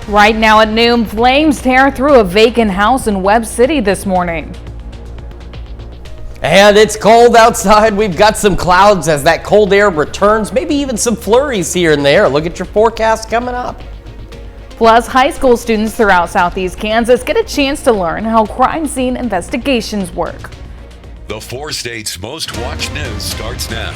Right now at noon, flames tear through a vacant house in Webb City this morning. And it's cold outside. We've got some clouds as that cold air returns, maybe even some flurries here and there. Look at your forecast coming up. Plus, high school students throughout southeast Kansas get a chance to learn how crime scene investigations work. The 4 states' most watched news starts now.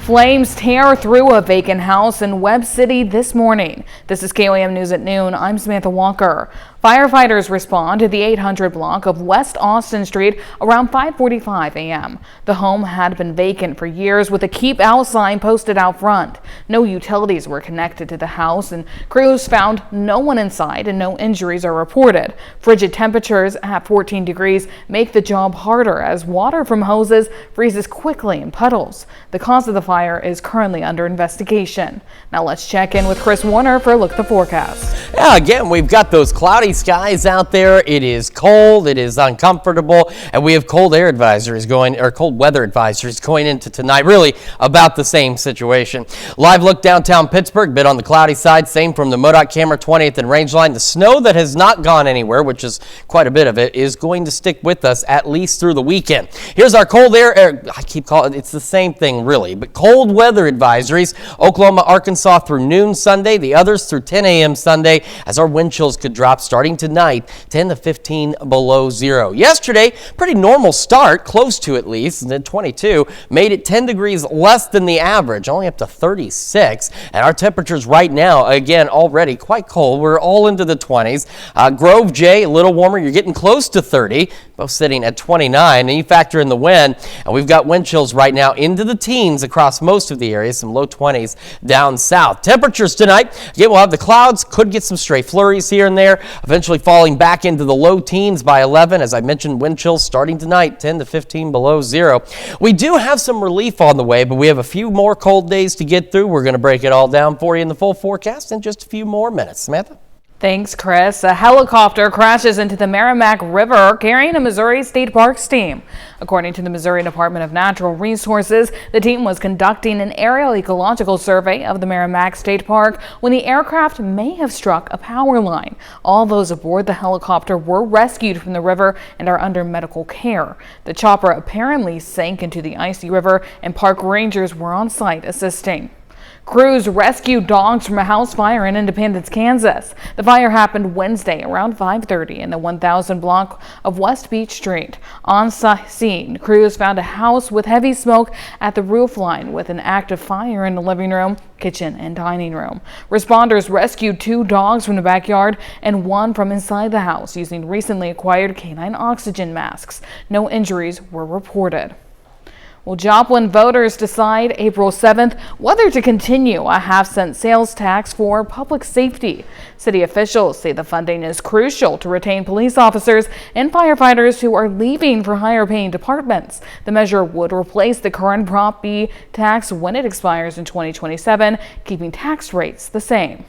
Flames tear through a vacant house in Webb City this morning. This is KOAM News at noon. I'm Samantha Walker. Firefighters respond to the 800 block of West Austin Street around 5:45 a.m. The home had been vacant for years with a keep out sign posted out front. No utilities were connected to the house, and crews found no one inside and no injuries are reported. Frigid temperatures at 14 degrees make the job harder as water from hoses freezes quickly in puddles. The cause of the fire is currently under investigation. Now let's check in with Chris Warner for a look at the forecast. Yeah, again, we've got those cloudy skies out there. It is cold, it is uncomfortable, and we have cold weather advisories going into tonight. Really about the same situation. Live look downtown Pittsburgh, bit on the cloudy side, same from the MoDOT camera, 20th and Rangeline. The snow that has not gone anywhere, which is quite a bit of it, is going to stick with us at least through the weekend. Here's our cold air, I keep calling it, it's the same thing really, but cold weather advisories. Oklahoma, Arkansas through noon Sunday, the others through 10 a.m. Sunday, as our wind chills could drop starting tonight, 10 to 15 below zero. Yesterday, pretty normal start, close to at least, and then 22, made it 10 degrees less than the average, only up to 36. And our temperatures right now, again, already quite cold. We're all into the 20s. Grove J, a little warmer. You're getting close to 30, both sitting at 29. And you factor in the wind, and we've got wind chills right now into the teens across most of the areas, some low 20s down south. Temperatures tonight, again, we'll have the clouds, could get some stray flurries here and there, eventually falling back into the low teens by 11. As I mentioned, wind chills starting tonight, 10 to 15 below zero. We do have some relief on the way, but we have a few more cold days to get through. We're going to break it all down for you in the full forecast in just a few more minutes. Samantha? Thanks, Chris. A helicopter crashes into the Merrimack River carrying a Missouri State Parks team. According to the Missouri Department of Natural Resources, the team was conducting an aerial ecological survey of the Merrimack State Park when the aircraft may have struck a power line. All those aboard the helicopter were rescued from the river and are under medical care. The chopper apparently sank into the icy river, and park rangers were on site assisting. Crews rescued dogs from a house fire in Independence, Kansas. The fire happened Wednesday around 5:30 in the 1000 block of West Beach Street. On scene, crews found a house with heavy smoke at the roof line with an active fire in the living room, kitchen, and dining room. Responders rescued 2 dogs from the backyard and 1 from inside the house using recently acquired canine oxygen masks. No injuries were reported. Well, Joplin voters decide April 7th whether to continue a half-cent sales tax for public safety. City officials say the funding is crucial to retain police officers and firefighters who are leaving for higher-paying departments. The measure would replace the current Prop B tax when it expires in 2027, keeping tax rates the same.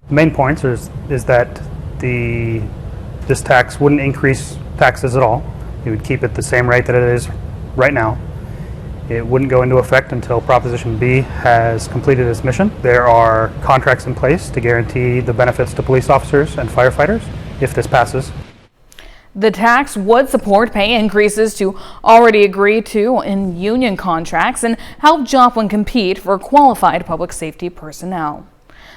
The main points is that this tax wouldn't increase taxes at all. It would keep it the same rate that it is right now. It wouldn't go into effect until Proposition B has completed its mission. There are contracts in place to guarantee the benefits to police officers and firefighters if this passes. The tax would support pay increases to already agreed to in union contracts and help Joplin compete for qualified public safety personnel.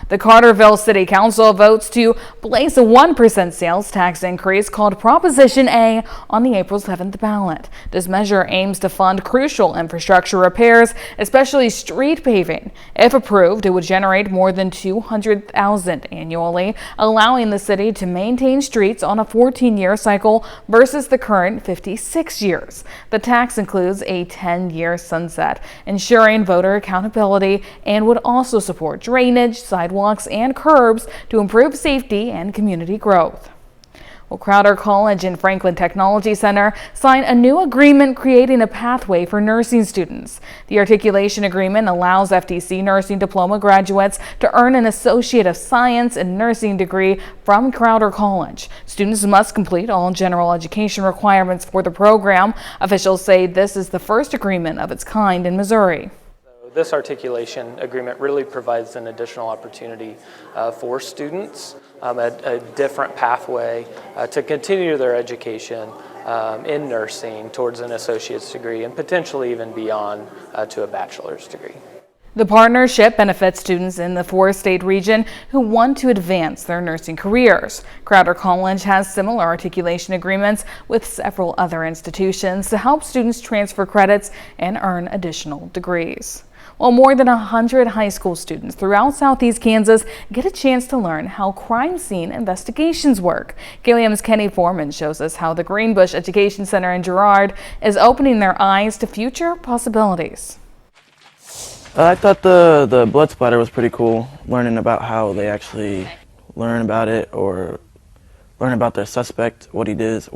The Carterville City Council votes to place a 1% sales tax increase called Proposition A on the April 7th ballot. This measure aims to fund crucial infrastructure repairs, especially street paving. If approved, it would generate more than $200,000 annually, allowing the city to maintain streets on a 14-year cycle versus the current 56 years. The tax includes a 10-year sunset, ensuring voter accountability, and would also support drainage, sidewalks, and curbs to improve safety and community growth. Well, Crowder College and Franklin Technology Center signed a new agreement creating a pathway for nursing students. The articulation agreement allows FTC nursing diploma graduates to earn an Associate of Science in Nursing degree from Crowder College. Students must complete all general education requirements for the program. Officials say this is the first agreement of its kind in Missouri. This articulation agreement really provides an additional opportunity for students, a different pathway to continue their education in nursing towards an associate's degree and potentially even beyond to a bachelor's degree. The partnership benefits students in the four-state region who want to advance their nursing careers. Crowder College has similar articulation agreements with several other institutions to help students transfer credits and earn additional degrees. Well, more than 100 high school students throughout Southeast Kansas get a chance to learn how crime scene investigations work. KOAM's Kenny Foreman shows us how the Greenbush Education Center in Girard is opening their eyes to future possibilities. I thought the blood splatter was pretty cool, learning about how they actually learn about it or learn about their suspect, what he does,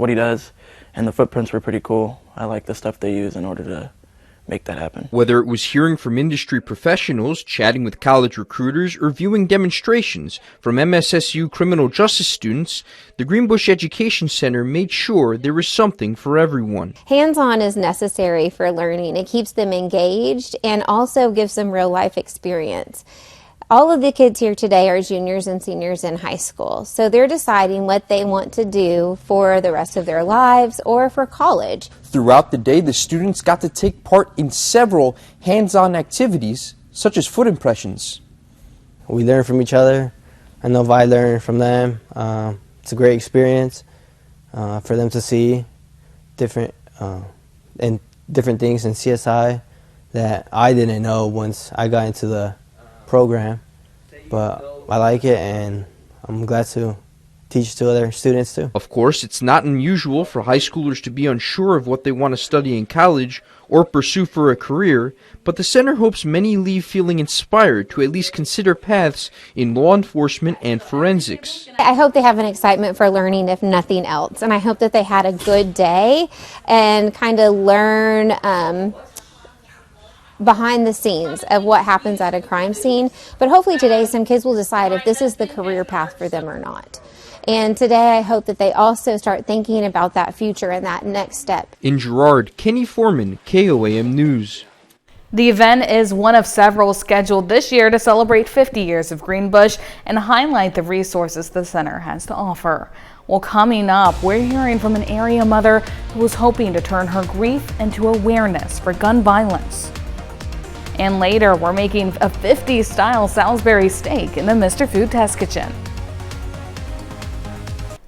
and the footprints were pretty cool. I like the stuff they use in order to make that happen. Whether it was hearing from industry professionals, chatting with college recruiters, or viewing demonstrations from MSSU criminal justice students, the Greenbush Education Center made sure there was something for everyone. Hands-on is necessary for learning. It keeps them engaged and also gives them real-life experience. All of the kids here today are juniors and seniors in high school, so they're deciding what they want to do for the rest of their lives or for college. Throughout the day, the students got to take part in several hands-on activities, such as foot impressions. We learn from each other. I know I learn from them. It's a great experience for them to see different things in CSI that I didn't know once I got into the program, but I like it and I'm glad to teach to other students too. Of course, it's not unusual for high schoolers to be unsure of what they want to study in college or pursue for a career, but the center hopes many leave feeling inspired to at least consider paths in law enforcement and forensics. I hope they have an excitement for learning, if nothing else, and I hope that they had a good day and kind of learn behind the scenes of what happens at a crime scene. But hopefully today some kids will decide if this is the career path for them or not. And today I hope that they also start thinking about that future and that next step. In Girard, Kenny Foreman, KOAM News. The event is one of several scheduled this year to celebrate 50 years of Greenbush and highlight the resources the center has to offer. Well, coming up, we're hearing from an area mother who was hoping to turn her grief into awareness for gun violence. And later, we're making a 50s style Salisbury steak in the Mr. Food Test Kitchen.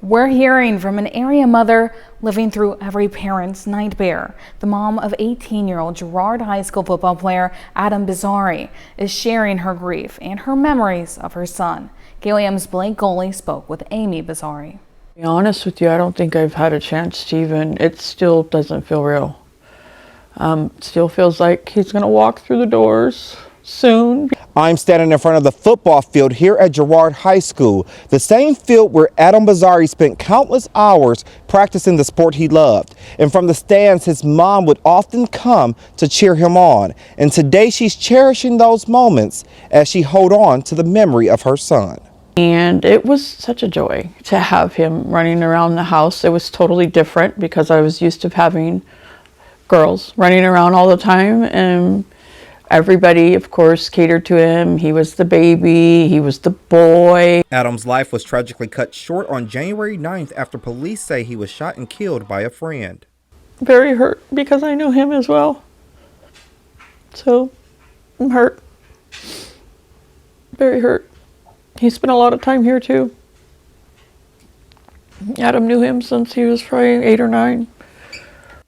We're hearing from an area mother living through every parent's nightmare. The mom of 18-year-old Girard High School football player Adam Bizzari is sharing her grief and her memories of her son. KOAM's Blake Goley spoke with Amy Bizzari. To be honest with you, I don't think I've had a chance to even, it still doesn't feel real. Still feels like he's going to walk through the doors soon. I'm standing in front of the football field here at Girard High School, the same field where Adam Bizzari spent countless hours practicing the sport he loved. And from the stands, his mom would often come to cheer him on. And today she's cherishing those moments as she holds on to the memory of her son. And it was such a joy to have him running around the house. It was totally different because I was used to having girls running around all the time, and everybody, of course, catered to him. He was the baby, he was the boy. Adam's life was tragically cut short on January 9th after police say he was shot and killed by a friend. Very hurt because I know him as well. So I'm hurt. Very hurt. He spent a lot of time here too. Adam knew him since he was probably 8 or 9.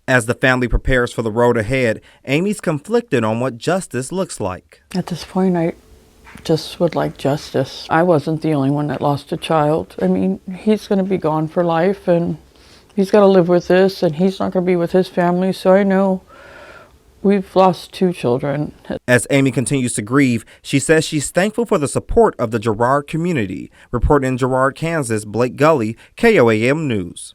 As the family prepares for the road ahead, Amy's conflicted on what justice looks like. At this point, I just would like justice. I wasn't the only one that lost a child. I mean, he's going to be gone for life, and he's got to live with this, and he's not going to be with his family, so I know we've lost 2 children. As Amy continues to grieve, she says she's thankful for the support of the Girard community. Reporting in Girard, Kansas, Blake Gully, KOAM News.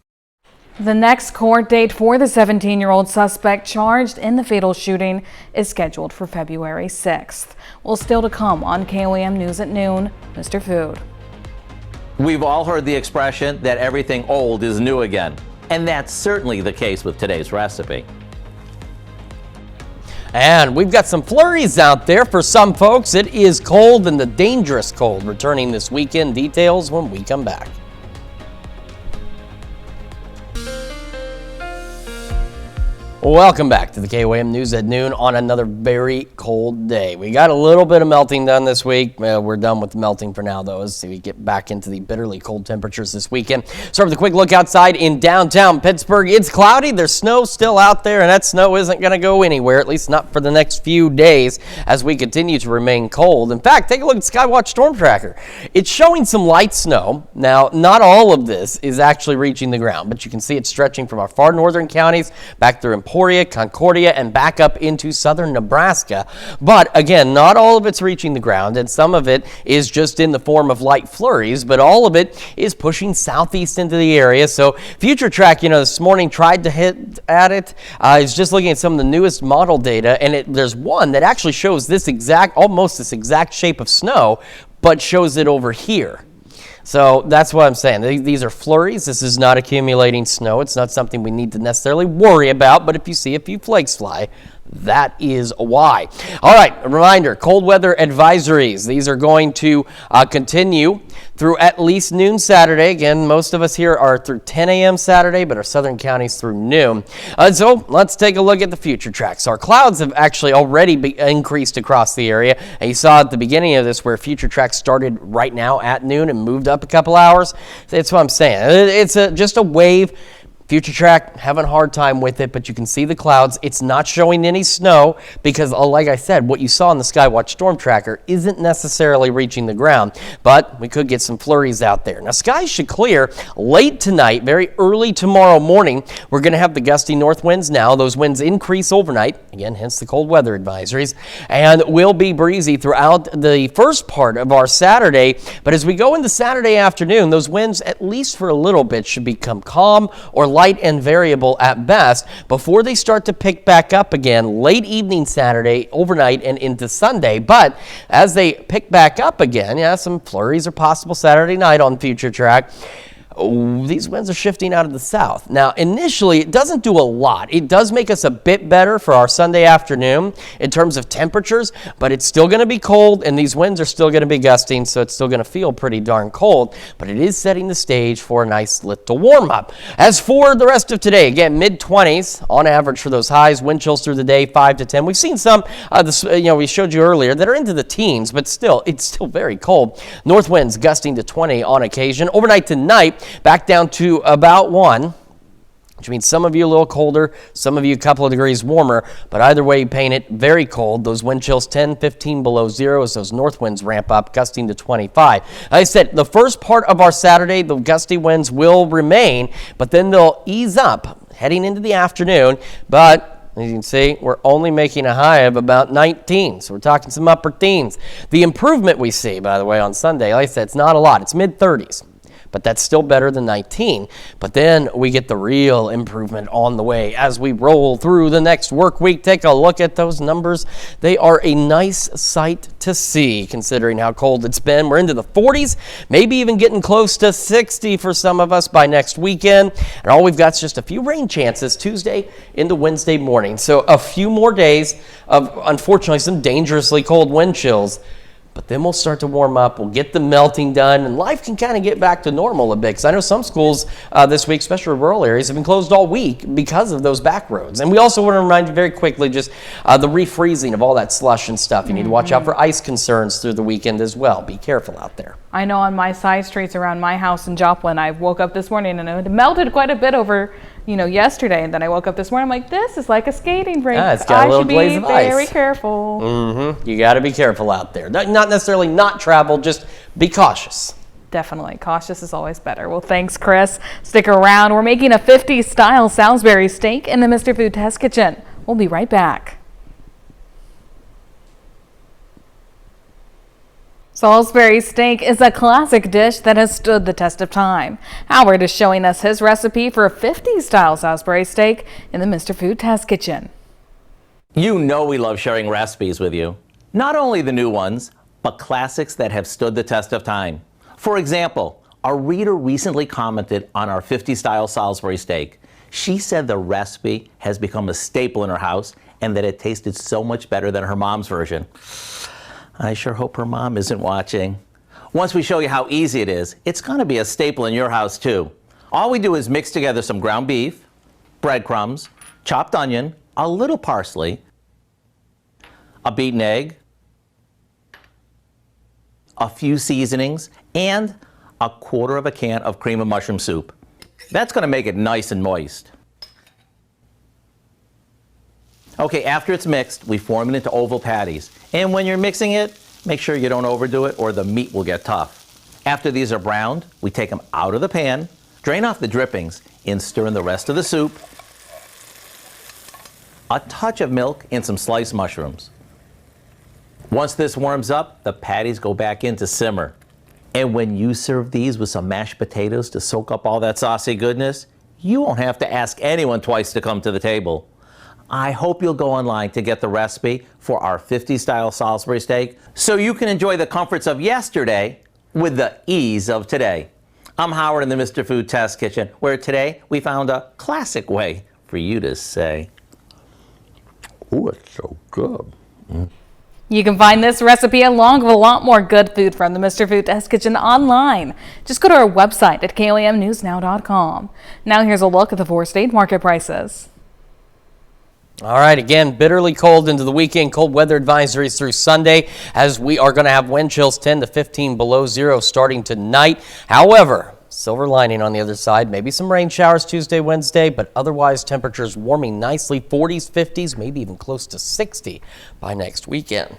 The next court date for the 17-year-old suspect charged in the fatal shooting is scheduled for February 6th. Well, still to come on KOAM News at noon, Mr. Food. We've all heard the expression that everything old is new again, and that's certainly the case with today's recipe. And we've got some flurries out there for some folks. It is cold and the dangerous cold returning this weekend. Details when we come back. Welcome back to the KOAM News at noon on another very cold day. We got a little bit of melting done this week. We're done with the melting for now, though, as we get back into the bitterly cold temperatures this weekend. Start with a quick look outside in downtown Pittsburgh. It's cloudy. There's snow still out there, and that snow isn't going to go anywhere, at least not for the next few days, as we continue to remain cold. In fact, take a look at Skywatch Storm Tracker. It's showing some light snow. Now, not all of this is actually reaching the ground, but you can see it stretching from our far northern counties back through Emporia, Concordia, and back up into southern Nebraska. But again, not all of it's reaching the ground, and some of it is just in the form of light flurries, but all of it is pushing southeast into the area. So Future Track, this morning tried to hit at it. It's just looking at some of the newest model data, and there's one that actually shows almost this exact shape of snow, but shows it over here. So that's what I'm saying. These are flurries. This is not accumulating snow. It's not something we need to necessarily worry about, but if you see a few flakes fly, that is why. All right, a reminder, cold weather advisories. These are going to continue through at least noon Saturday. Again, most of us here are through 10 a.m. Saturday, but our southern counties through noon. So let's take a look at the future tracks. Our clouds have actually already increased across the area. And you saw at the beginning of this where future tracks started right now at noon and moved up a couple hours. That's what I'm saying. It's just a wave. Future Track, having a hard time with it, but you can see the clouds. It's not showing any snow because, like I said, what you saw in the Skywatch Storm Tracker isn't necessarily reaching the ground, but we could get some flurries out there. Now, skies should clear late tonight, very early tomorrow morning. We're going to have the gusty north winds now. Those winds increase overnight, again, hence the cold weather advisories, and will be breezy throughout the first part of our Saturday. But as we go into Saturday afternoon, those winds, at least for a little bit, should become calm or light and variable at best before they start to pick back up again late evening Saturday, overnight, and into Sunday. But as they pick back up again, some flurries are possible Saturday night on Future Track. These winds are shifting out of the south. Now, initially, it doesn't do a lot. It does make us a bit better for our Sunday afternoon in terms of temperatures, but it's still going to be cold, and these winds are still going to be gusting, so it's still going to feel pretty darn cold, but it is setting the stage for a nice little warm-up. As for the rest of today, again, mid-20s on average for those highs, wind chills through the day, 5 to 10. We've seen some, we showed you earlier, that are into the teens, but still, it's still very cold. North winds gusting to 20 on occasion. Overnight tonight, back down to about 1, which means some of you a little colder, some of you a couple of degrees warmer, but either way you paint it, very cold. Those wind chills 10, 15 below zero as those north winds ramp up, gusting to 25. Like I said, the first part of our Saturday, the gusty winds will remain, but then they'll ease up heading into the afternoon, but as you can see, we're only making a high of about 19, so we're talking some upper teens. The improvement we see, by the way, on Sunday, like I said, it's not a lot. It's mid-30s. But that's still better than 19. But then we get the real improvement on the way as we roll through the next work week. Take a look at those numbers. They are a nice sight to see, considering how cold it's been. We're into the 40s, maybe even getting close to 60 for some of us by next weekend. And all we've got is just a few rain chances Tuesday into Wednesday morning. So a few more days of, unfortunately, some dangerously cold wind chills. But then we'll start to warm up, we'll get the melting done, and life can kind of get back to normal a bit. Because I know some schools this week, especially rural areas, have been closed all week because of those back roads. And we also want to remind you very quickly just the refreezing of all that slush and stuff. You need to watch out for ice concerns through the weekend as well. Be careful out there. I know on my side streets around my house in Joplin, I woke up this morning and it melted quite a bit over yesterday, and then I woke up this morning, I'm like, this is like a skating rink. Yeah, it's got a little glaze of ice. I should be very careful. Mm-hmm. You got to be careful out there. Not necessarily not travel, just be cautious. Definitely. Cautious is always better. Well, thanks, Chris. Stick around. We're making a 50s style Salisbury steak in the Mr. Food Test Kitchen. We'll be right back. Salisbury steak is a classic dish that has stood the test of time. Howard is showing us his recipe for a 50s style Salisbury steak in the Mr. Food Test Kitchen. You know we love sharing recipes with you. Not only the new ones, but classics that have stood the test of time. For example, a reader recently commented on our 50s style Salisbury steak. She said the recipe has become a staple in her house and that it tasted so much better than her mom's version. I sure hope her mom isn't watching. Once we show you how easy it is, it's going to be a staple in your house too. All we do is mix together some ground beef, breadcrumbs, chopped onion, a little parsley, a beaten egg, a few seasonings, and a quarter of a can of cream of mushroom soup. That's going to make it nice and moist. Okay, after it's mixed, we form it into oval patties. And when you're mixing it, make sure you don't overdo it or the meat will get tough. After these are browned, we take them out of the pan, drain off the drippings, and stir in the rest of the soup, a touch of milk, and some sliced mushrooms. Once this warms up, the patties go back in to simmer. And when you serve these with some mashed potatoes to soak up all that saucy goodness, you won't have to ask anyone twice to come to the table. I hope you'll go online to get the recipe for our 50-style Salisbury steak so you can enjoy the comforts of yesterday with the ease of today. I'm Howard in the Mr. Food Test Kitchen, where today we found a classic way for you to say, "Ooh, it's so good." You can find this recipe along with a lot more good food from the Mr. Food Test Kitchen online. Just go to our website at KOAMnewsnow.com. Now here's a look at the 4-state market prices. All right, again, bitterly cold into the weekend. Cold weather advisories through Sunday, as we are going to have wind chills 10 to 15 below zero starting tonight. However, silver lining on the other side, maybe some rain showers Tuesday, Wednesday, but otherwise temperatures warming nicely, 40s, 50s, maybe even close to 60 by next weekend.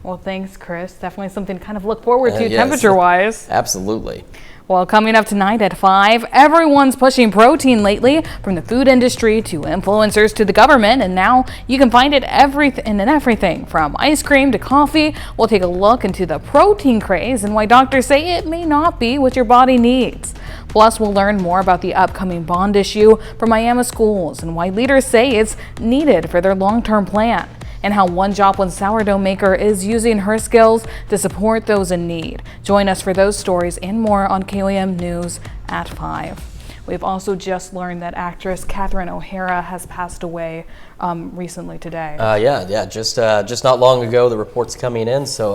Well, thanks, Chris. Definitely something to kind of look forward to Yes. temperature-wise. Absolutely. Well, coming up tonight at 5, everyone's pushing protein lately, from the food industry to influencers to the government, and now you can find it in everything from ice cream to coffee. We'll take a look into the protein craze and why doctors say it may not be what your body needs. Plus, we'll learn more about the upcoming bond issue for Miami schools and why leaders say it's needed for their long-term plan, and how one Joplin sourdough maker is using her skills to support those in need. Join us for those stories and more on KOAM News at 5. We've also just learned that actress Catherine O'Hara has passed away recently today. Just not long ago, the report's coming in. So,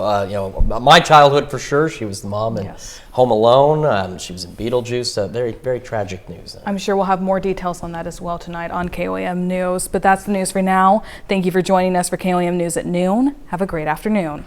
my childhood for sure. She was the mom in Home Alone. She was in Beetlejuice. Very, very tragic news. I'm sure we'll have more details on that as well tonight on KOAM News. But that's the news for now. Thank you for joining us for KOAM News at noon. Have a great afternoon.